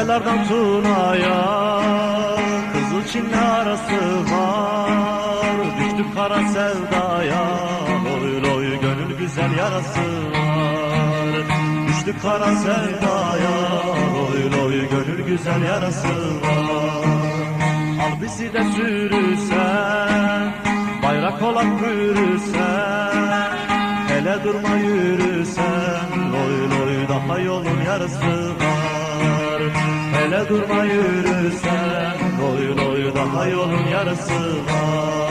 Çaylardan Tuna'ya Kızılçin'le arası var. Düştük kara sevdaya, loy loy gönül güzel yarası var. Düştük kara sevdaya, loy loy gönül güzel yarası var. Al bizi de sürürsen, bayrak olan bürürsen, hele durma yürürsen, loy loy daha yolun yarısı var. Hele durma yürürsen, loy loy daha yolun yarısı var.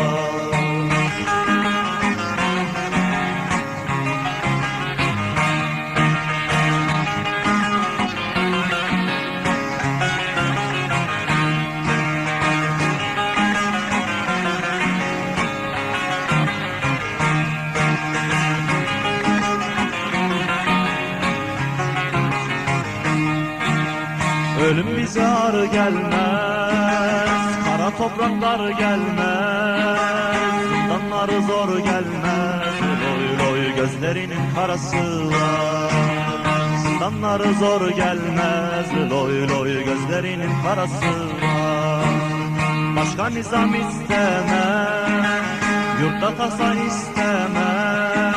Ölüm bize ağır gelmez, kara topraklar gelmez, zindanları zor gelmez, loy loy gözlerinin karası var. Zindanları zor gelmez, loy loy gözlerinin karası var. Başka nizam istemem, yurtta tasa istemem,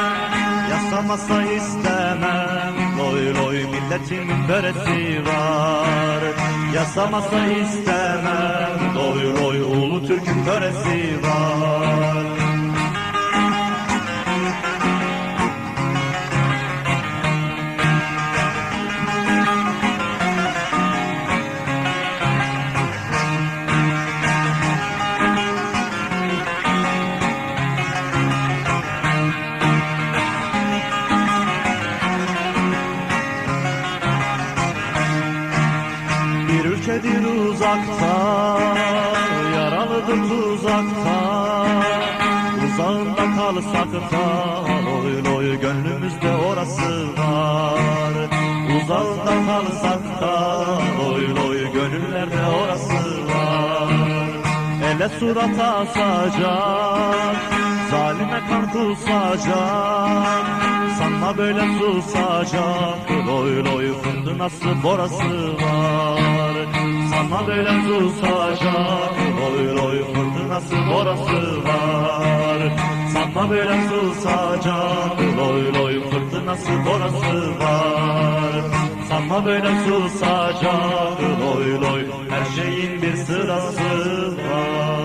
yasamasa istemem, loy loy milletimin böresi var. Yasamasa istemem, loy loy ulu Türk'ün böresi var. Bir ülkedir uzakta, yaralıdır tuzakta, uzağında kalsak da, loy loy gönlümüzde orası var. Uzağında kalsak da, loy loy gönüllerde orası var. Ele surata asacak, zalime kan kusacak, sanma böyle susacak, loy loy fırtınası borası var. Sanma böyle susacak, loy loy fırtınası borası var. Sanma böyle susacak, loy loy fırtınası borası var. Sanma böyle susacak, loy loy her şeyin bir sırası var.